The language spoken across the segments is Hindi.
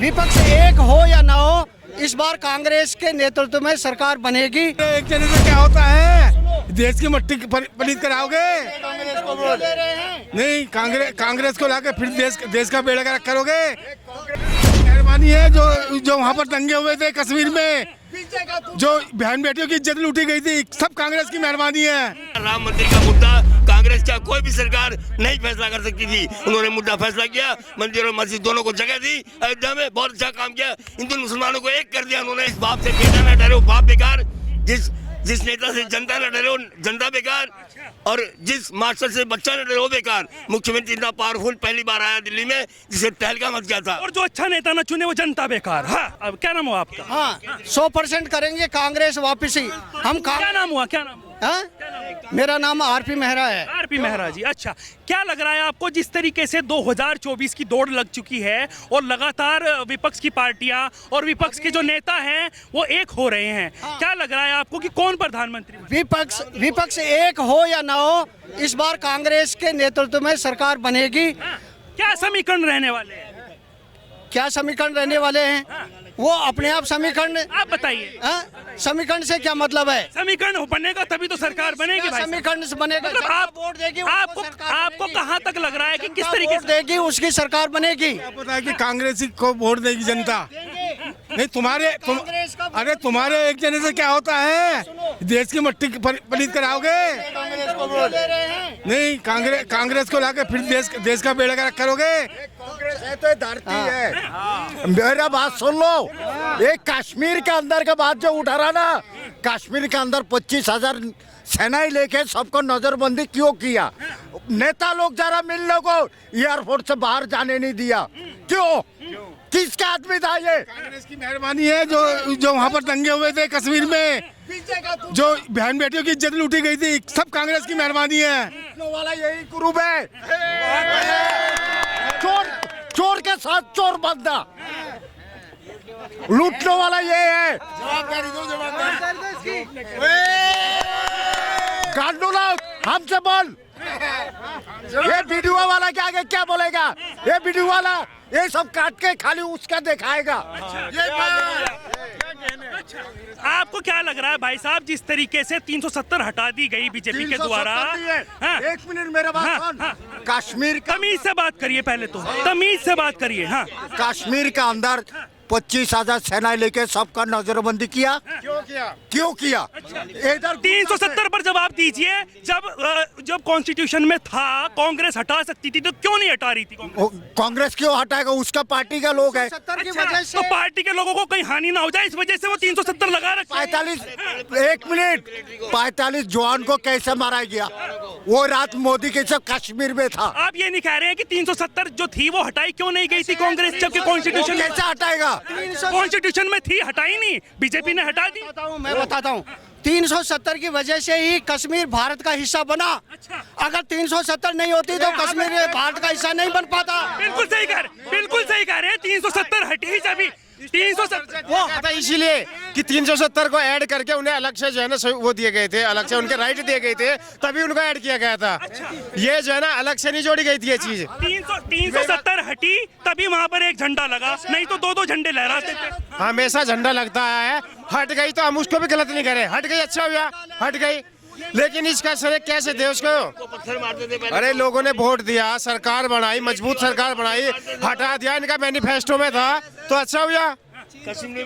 विपक्ष एक हो या ना हो, इस बार कांग्रेस के नेतृत्व में सरकार बनेगी। एक जने से क्या होता है, देश की मट्टी पलीत कराओगे? कांग्रेस को वोट दे रहे हैं। नहीं, कांग्रेस को लाके फिर देश का बेड़ा गर्क करोगे। मेहरबानी है जो वहाँ पर दंगे हुए थे कश्मीर में, जो बहन बेटियों की इज्जत लूटी गई थी, सब कांग्रेस की मेहरबानी है। राम मंदिर का मुद्दा कांग्रेस का कोई भी सरकार नहीं फैसला कर सकती थी, उन्होंने मुद्दा फैसला किया, मंदिर और मस्जिद दोनों को जगह दी, अयोध्या में बहुत अच्छा काम किया, हिंदू मुसलमानों को एक कर दिया उन्होंने। इस बाप से बेटा न डरे, बाप बेकार, जिस नेता से जनता न डरे, जनता बेकार, और जिस मास्टर से बच्चा न डरे वो बेकार। मुख्यमंत्री इतना पावरफुल पहली बार आया दिल्ली में, जिसे तहलका मच गया था। और जो अच्छा नेता न चुने वो जनता बेकार। हाँ, अब क्या नाम हुआ आपका? हाँ, 100% करेंगे कांग्रेस वापसी। हम क्या नाम हुआ? क्या नाम? हाँ? मेरा नाम आरपी मेहरा है। आरपी मेहरा जी, अच्छा। क्या लग रहा है आपको, जिस तरीके से 2024 की दौड़ लग चुकी है और लगातार विपक्ष की पार्टियां और विपक्ष के जो नेता हैं वो एक हो रहे हैं, क्या लग रहा है आपको कि कौन प्रधानमंत्री बने? विपक्ष एक हो या ना हो, इस बार कांग्रेस के नेतृत्व में सरकार बनेगी। क्या समीकरण रहने वाले हैं? क्या समीकरण रहने वाले हैं? वो अपने आप समीकरण, आप बताइए। समीकरण से क्या मतलब है? समीकरण बनेगा तभी तो सरकार बनेगी भाई। समीकरण से बनेगा, मतलब आप वोट देगी, आपको कहाँ तक लग रहा है कि किस तरीके से देगी उसकी सरकार बनेगी? पता है कि कांग्रेस को वोट देगी जनता। नहीं, तुम्हारे एक जने से क्या होता है, देश की मट्टी पलीत कराओगे? कांग्रेस को वोट दे रहे हैं। नहीं, कांग्रेस को लाके फिर देश का बेड़ा गर्क करोगे। कांग्रेस है तो धरती है। मेरा बात सुन लो, एक कश्मीर के अंदर के बात जो उठा रहा ना, कश्मीर के अंदर 25,000 सेना लेके सबको नजरबंदी क्यों किया? नेता लोग जरा मिल लो को एयरपोर्ट से बाहर जाने नहीं दिया, क्यों? किसका आदमी था ये? कांग्रेस की मेहरबानी है जो वहाँ पर दंगे हुए थे कश्मीर में, जो बहन बेटियों की इज्जत लूटी गई थी, सब कांग्रेस की मेहरबानी है। वाला यही ग्रुप है, चोर के साथ चोर बंदा, लूटने वाला ये है। गांडू लोग हमसे बोल, ये वीडियो वाला के आगे क्या बोलेगा? ये वीडियो वाला ये सब काट के खाली उसका दिखाएगा। आपको क्या लग रहा है भाई साहब, जिस तरीके से 370 हटा दी गई बीजेपी के द्वारा? हाँ? एक मिनट मेरा बात सुन। कश्मीर का तमीज से बात करिए, पहले तो तमीज से बात करिए। हाँ, कश्मीर के अंदर 25,000 सेना लेके सबका नजरबंदी किया। क्यों किया? इधर 370 पर जवाब दीजिए। जब कॉन्स्टिट्यूशन में था कांग्रेस हटा सकती थी, तो क्यों नहीं हटा रही थी कांग्रेस क्यों हटाएगा? उसका पार्टी का लोग है। 70 की वजह से तो पार्टी के लोगों को कहीं हानि ना हो जाए, इस वजह से वो 370 लगा रखे। 45 जवान को कैसे मारा गया? वो रात मोदी के सब कश्मीर में था। आप ये नहीं कह रहे हैं कि 370 जो थी वो हटाई क्यों नहीं गई थी कांग्रेस, जबकि कॉन्स्टिट्यूशन कैसे हटाएगा? कॉन्स्टिट्यूशन में थी, हटाई नहीं, बीजेपी ने हटा दी। मैं बताता हूँ 370 की वजह से ही कश्मीर भारत का हिस्सा बना। अगर 370 नहीं होती तो कश्मीर भारत का हिस्सा नहीं बन पाता। बिल्कुल सही कह रहे हैं। 370 हटी ही जब 370 वो था इसीलिए कि 370 को ऐड करके उन्हें अलग से जो है ना वो दिए गए थे, अलग से उनके राइट दिए गए थे, तभी उनको ऐड किया गया था। ये जो है ना अलग से नहीं जोड़ी गई थी ये चीज। 370 हटी तभी वहाँ पर एक झंडा लगा, नहीं तो दो झंडे लहराते थे। हमेशा झंडा लगता है, हट गई तो हम उसको भी गलत नहीं करें, हट गई अच्छा हुआ, हट गई, लेकिन इसका श्रेय कैसे दे उसको? अरे लोगों ने वोट दिया, सरकार बनाई, मजबूत सरकार बनाई, हटा दिया, इनका मैनिफेस्टो में था तो अच्छा हुआ।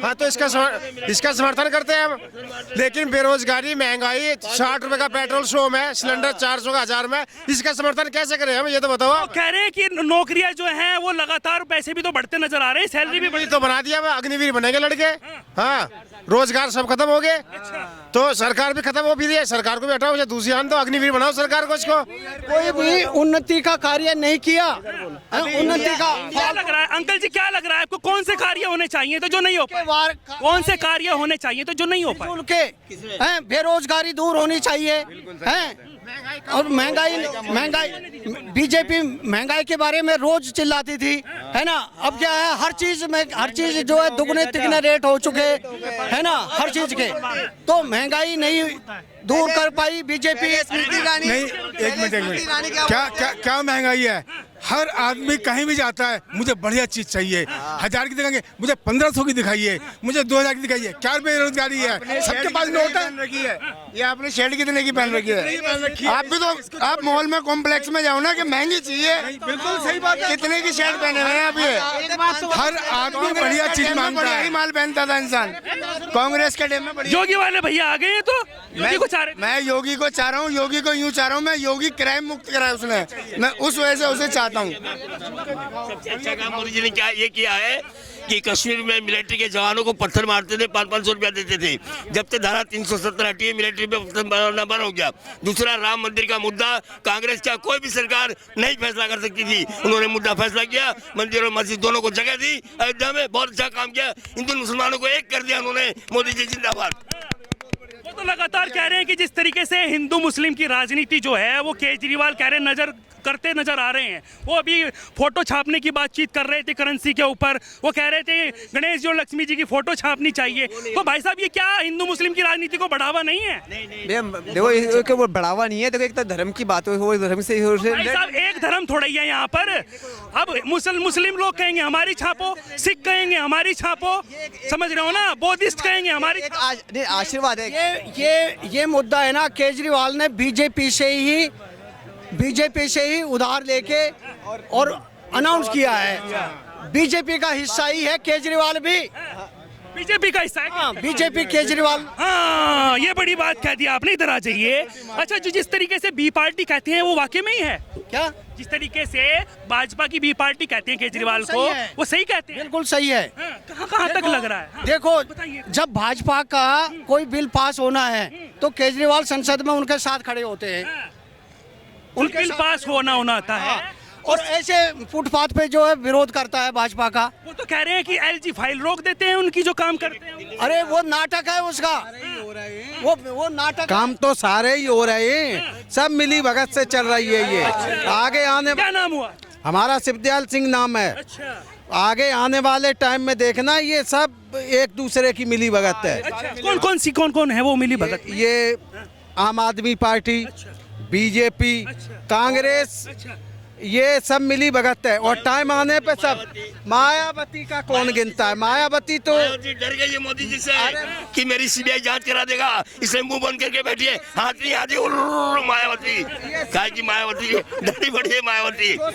हाँ, तो इसका समर्थन करते हैं हम। लेकिन बेरोजगारी, महंगाई, 60 रुपए का पेट्रोल 100 में, सिलेंडर 400 का 1000 में, इसका समर्थन कैसे करें हम, ये तो बताओ। कह रहे हैं कि नौकरियां जो हैं वो लगातार पैसे भी तो बढ़ते नजर आ रहे हैं, सैलरी भी बढ़ी तो बना दिया, अग्निवीर बनेंगे लड़के। हाँ, रोजगार सब खत्म हो गए, तो सरकार भी खत्म हो भी है, सरकार को भी हटाओ, दूसरी आन दो, अग्निवीर बनाओ सरकार को। इसको कोई भी उन्नति का कार्य नहीं किया। उन्नति का क्या लग रहा है अंकल जी, क्या लग रहा है आपको, कौन से कार्य होने चाहिए तो जो नहीं हो पाए? कौन से कार्य होने चाहिए तो जो नहीं हो पाए? उनके बेरोजगारी दूर होनी चाहिए हैं, और महंगाई बीजेपी महंगाई के बारे में रोज चिल्लाती थी, है ना? अब क्या है, हर चीज जो है दुगने तिगने रेट हो चुके, है ना, हर चीज के। तो महंगाई नहीं दूर कर पाई बीजेपी। नहीं, एक मिनट, क्या महंगाई है? हर आदमी कहीं भी जाता है, मुझे बढ़िया चीज चाहिए। 1000 की दिखाएंगे, मुझे 1500 की दिखाइए, मुझे 2000 की दिखाइए। क्या बेरोजगारी है, सबके पास नोट है। ये आपने शर्ट कितने की पहन रखी है? आप भी तो आप मॉल में कॉम्प्लेक्स में जाओ ना कि महंगी चाहिए। बिल्कुल सही बात है। कितने की शर्ट पहने हुए हैं आप? ये हर आदमी बढ़िया चीज मांगता है। ही माल पहनता था इंसान। कांग्रेस के टाइम में बढ़िया। योगी वाले भैया आ गए हैं तो योगी को चाह रहे थे। मैं योगी को चाह रहा हूँ, योगी को यूँ चाह रहा हूँ मैं, योगी क्राइम मुक्त कराए उसने, मैं उस वजह से उसे चाहता हूँ। सबसे अच्छा काम मोदी जी ने क्या ये किया है कि कश्मीर में मिलिट्री के जवानों को पत्थर मारते थे, 500-500 रुपया देते थे। जब तक धारा 370 हटी है, मिलिट्री पे पत्थर मारना बंद हो गया। दूसरा, राम मंदिर का मुद्दा कांग्रेस का कोई भी सरकार नहीं फैसला कर सकती थी, उन्होंने मुद्दा फैसला किया, मंदिर और मस्जिद दोनों को जगह दी। अयोध्या में बहुत अच्छा काम किया, हिंदू मुसलमानों को एक कर दिया उन्होंने। मोदी जी जिंदाबाद। वो तो लगातार कह रहे हैं कि जिस तरीके से हिंदू मुस्लिम की राजनीति जो है वो केजरीवाल कह रहे करते नजर आ रहे हैं। वो अभी फोटो छापने की बातचीत कर रहे थे करेंसी के ऊपर, वो कह रहे थे गणेश जी और लक्ष्मी जी की फोटो छापनी चाहिए। तो भाई साहब ये क्या हिंदू मुस्लिम की राजनीति को बढ़ावा नहीं है? देखो इसको वो बढ़ावा नहीं है। देखो एक तो धर्म की बात हो, धर्म से भाई साहब एक धर्म थोड़ा ही है यहाँ पर। अब मुस्लिम लोग कहेंगे हमारी छापो, सिख कहेंगे हमारी छापो, समझ रहे हो ना, बौद्धिस्ट कहेंगे हमारी। आशीर्वाद है। ये मुद्दा है ना, केजरीवाल ने बीजेपी से ही उधार लेके और अनाउंस किया है। बीजेपी का हिस्सा ही है केजरीवाल भी। बीजेपी का हिस्सा है। हाँ, बीजेपी केजरीवाल। हाँ, ये बड़ी बात कह दी आपने, इधर आ जाइए। अच्छा, जो जिस तरीके से बी पार्टी कहते हैं वो वाकई में ही है क्या? जिस तरीके से भाजपा की बी पार्टी कहते हैं केजरीवाल को, वो सही कहते हैं? बिल्कुल सही है। कहाँ तक लग रहा है? हाँ, देखो, बताइए। जब भाजपा का कोई बिल पास होना है तो केजरीवाल संसद में उनके साथ खड़े होते हैं। उनके बिल पास होना आता है और ऐसे फुटपाथ पे जो है विरोध करता है भाजपा का। वो तो कह रहे हैं कि एलजी फाइल रोक देते हैं उनकी जो काम करते हैं। अरे वो नाटक है उसका, वो नाटक। काम तो सारे ही हो रहे हैं, सब मिली भगत से चल रही है ये। आगे आने क्या नाम हुआ? हमारा शिवदयाल सिंह नाम है। अच्छा, आगे आने वाले टाइम में देखना ये सब एक दूसरे की मिली भगत है। अच्छा, कौन है वो मिली भगत? ये आम आदमी पार्टी, बीजेपी, कांग्रेस, ये सब मिली भगत है। और टाइम आने पे सब मायावती का कौन गिनता है? मायावती तो डर गई है मोदी जी से कि मेरी सीबीआई जांच करा देगा, इसलिए मुंह बंद करके बैठी है। हाथ नहीं आती मायावती, कहा कि मायावती डरी बड़ी है मायावती। जो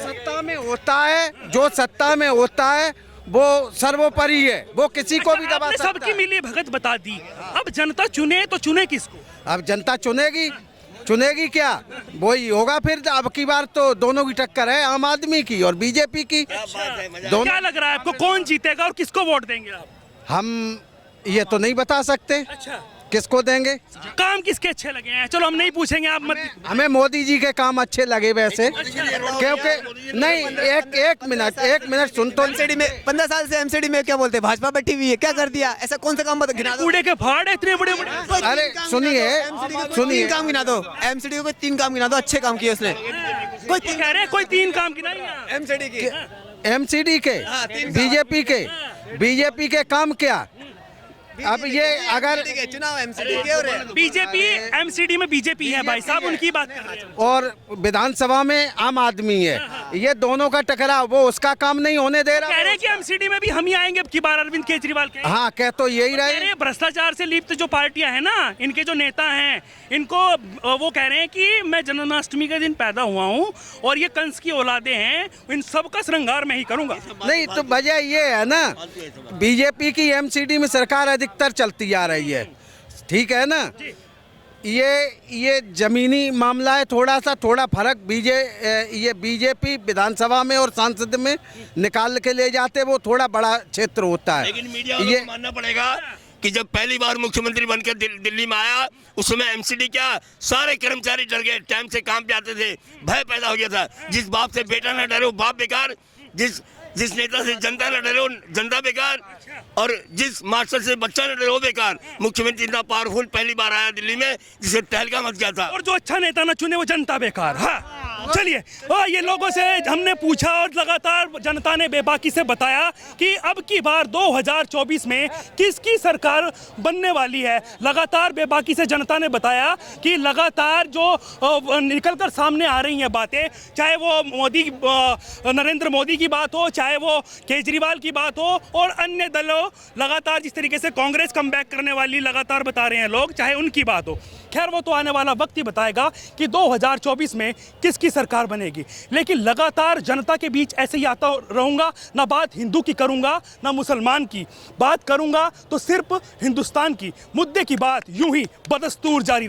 सत्ता में होता है वो सर्वोपरि है, वो किसी को भी दबा सकता है। सबकी मिली भगत बता दी, अब जनता चुने तो चुने किसको? अब जनता चुनेगी क्या? वही होगा फिर। अब की बार तो दोनों की टक्कर है, आम आदमी की और बीजेपी की। क्या लग रहा है आपको कौन जीतेगा और किसको वोट देंगे आप? हम ये तो नहीं बता सकते। अच्छा, किसको देंगे? काम किसके अच्छे लगे हैं? चलो हम नहीं पूछेंगे, आप मत। हमें मोदी जी के काम अच्छे लगे वैसे, क्योंकि नहीं एक मिनट सुन तो। एमसीडी में 15 साल से एमसीडी में क्या बोलते हैं, भाजपा बैठी हुई है, क्या कर दिया? ऐसा कौन सा काम बता, गिना दो। कूड़े के फाड़ है इतने बड़े। अरे सुनिए 3 काम गिना दो। एमसीडी को 3 काम गिना दो, अच्छे काम किए उसने। कोई कह रहे हैं कोई 3 काम गिनाई है एमसीडी की, एमसीडी के, बीजेपी के काम क्या? अब ये अगर चुनाव एमसीडी के और बीजेपी एमसीडी में बीजेपी है भाई साहब, उनकी बात कर रहे हैं। और विधानसभा में आम आदमी है, ये दोनों का टकराव, वो उसका काम नहीं होने दे रहा। कह रहे हैं कि एमसीडी में भी हम ही आएंगे अब की बार, अरविंद केजरीवाल के। हाँ, कह तो यही कह रहे। रहे हैं भ्रष्टाचार से लिप्त जो पार्टियां हैं ना, इनके जो नेता हैं, इनको वो कह रहे हैं कि मैं जन्माष्टमी के दिन पैदा हुआ हूँ और ये कंस की औलादे हैं, इन सब का श्रृंगार मैं ही करूंगा। नहीं तो वजह ये है ना, बीजेपी की एमसीडी में सरकार अधिकतर चलती आ रही है, ठीक है ना। ये जमीनी मामला है, थोड़ा फर्क ये बीजेपी विधानसभा में और सांसद में निकाल के ले जाते, वो थोड़ा बड़ा क्षेत्र होता है। लेकिन मीडिया वालों को मानना पड़ेगा कि जब पहली बार मुख्यमंत्री बनकर दिल्ली में आया, उस समय एमसीडी क्या सारे कर्मचारी डर गए, टाइम से काम पे आते थे, भय पैदा हो गया था। जिस बाप से बेटा न डरे वो बाप बेकार, जिस नेता से जनता न डरे वो जनता बेकार, और जिस मास्टर से बच्चा न डरे वो बेकार। मुख्यमंत्री इतना पावरफुल पहली बार आया दिल्ली में जिसे तहलका मच गया था। और जो अच्छा नेता न चुने वो जनता बेकार। हाँ, चलिए ये लोगों से हमने पूछा और लगातार जनता ने बेबाकी से बताया कि अब की बार 2024 में किसकी सरकार बनने वाली है। लगातार बेबाकी से जनता ने बताया कि लगातार जो निकलकर सामने आ रही हैं बातें, चाहे वो नरेंद्र मोदी की बात हो, चाहे वो केजरीवाल की बात हो और अन्य दलों, लगातार जिस तरीके से कांग्रेस कमबैक करने वाली लगातार बता रहे हैं लोग, चाहे उनकी बात हो। खैर वो तो आने वाला वक्त ही बताएगा कि 2024 में किसकी सरकार बनेगी। लेकिन लगातार जनता के बीच ऐसे ही आता रहूँगा, ना बात हिंदू की करूँगा ना मुसलमान की, बात करूँगा तो सिर्फ हिंदुस्तान की। मुद्दे की बात यूं ही बदस्तूर जारी